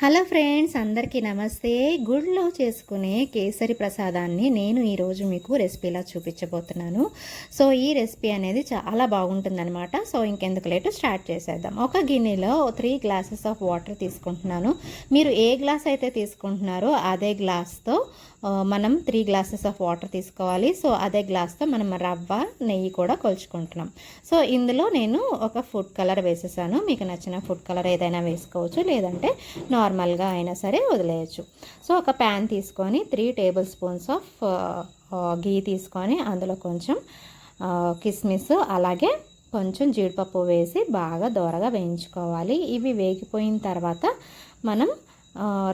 Hello friends, అందరికీ నమస్తే. గుడిలో చేసుకునే కేసరి ప్రసాదాన్ని నేను ఈరోజు మీకు రెసిపీలా చూపించబోతున్నాను. సో ఈ రెసిపీ అనేది చాలా బాగుంటుందన్నమాట. సో ఇంకెందుకు లేటు స్టార్ట్ చేసేద్దాం. ఒక గిన్నెలో 3 గ్లాసెస్ ఆఫ్ వాటర్ తీసుకుంటున్నాను. మీరు ఏ గ్లాస్ అయితే తీసుకుంటున్నారో అదే గ్లాస్తో మనం 3 గ్లాసెస్ ఆఫ్ వాటర్ తీసుకోవాలి. సో అదే గ్లాస్తో మనం రవ్వ, నెయ్యి కూడా కొలుచుకుంటున్నాం. సో ఇందులో నేను ఒక ఫుడ్ కలర్ వేసేసాను. మీకు నచ్చిన ఫుడ్ కలర్ ఏదైనా వేసుకోవచ్చు, లేదంటే నార్మల్గా అయినా సరే వదిలేయచ్చు. సో ఒక ప్యాన్ తీసుకొని 3 టేబుల్ స్పూన్స్ ఆఫ్ గీ తీసుకొని అందులో కొంచెం కిస్మిస్ అలాగే కొంచెం జీడిపప్పు వేసి బాగా దోరగా వేయించుకోవాలి. ఇవి వేగిపోయిన తర్వాత మనం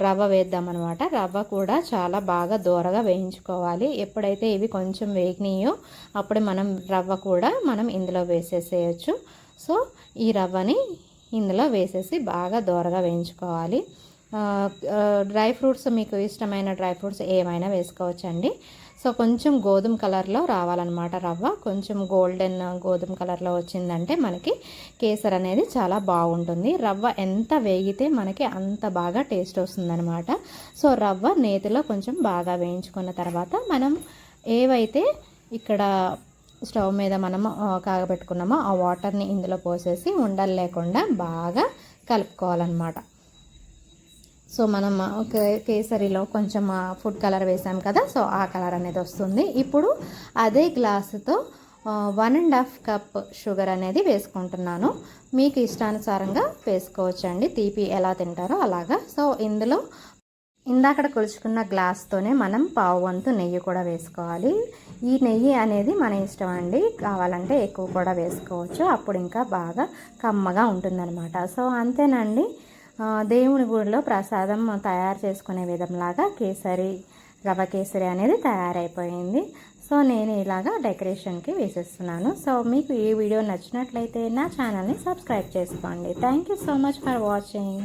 రవ్వ వేద్దామన్నమాట. రవ్వ కూడా చాలా బాగా దోరగా వేయించుకోవాలి. ఎప్పుడైతే ఇవి కొంచెం వేగినాయో అప్పుడు మనం రవ్వ కూడా మనం ఇందులో వేసేసేయచ్చు. సో ఈ రవ్వని ఇందులో వేసేసి బాగా దోరగా వేయించుకోవాలి. డ్రై ఫ్రూట్స్, మీకు ఇష్టమైన డ్రై ఫ్రూట్స్ ఏమైనా వేసుకోవచ్చండి. సో కొంచెం గోధుమ కలర్లో రావాలన్నమాట. రవ్వ కొంచెం గోల్డెన్ గోధుమ కలర్లో వచ్చిందంటే మనకి కేసర్ అనేది చాలా బాగుంటుంది. రవ్వ ఎంత వేగితే మనకి అంత బాగా టేస్ట్ వస్తుందన్నమాట. సో రవ్వ నేతిలో కొంచెం బాగా వేయించుకున్న తర్వాత మనం ఏవైతే ఇక్కడ స్టవ్ మీద మనము కాగబెట్టుకున్నామో ఆ వాటర్ని ఇందులో పోసేసి ఉండలు లేకుండా బాగా కలుపుకోవాలన్నమాట. సో మనం కేసరిలో కొంచెం ఫుడ్ కలర్ వేసాం కదా, సో ఆ కలర్ అనేది వస్తుంది. ఇప్పుడు అదే గ్లాసుతో 1.5 కప్ షుగర్ అనేది వేసుకుంటున్నాను. మీకు ఇష్టానుసారంగా వేసుకోవచ్చండి, తీపి ఎలా తింటారో అలాగా. సో ఇందులో ఇందాకడ కొలుచుకున్న గ్లాస్తోనే మనం పావు వంతు నెయ్యి కూడా వేసుకోవాలి. ఈ నెయ్యి అనేది మన ఇష్టం అండి, కావాలంటే ఎక్కువ కూడా వేసుకోవచ్చు, అప్పుడు ఇంకా బాగా కమ్మగా ఉంటుందన్నమాట. సో అంతేనండి, దేవుని గుడిలో ప్రసాదం తయారు చేసుకునే విధంలాగా రవ్వ కేసరి అనేది తయారైపోయింది. సో నేను ఇలాగా డెకరేషన్కి వేసేస్తున్నాను. సో మీకు ఈ వీడియో నచ్చినట్లయితే నా ఛానల్ని సబ్స్క్రైబ్ చేసుకోండి. Thank you so much for watching.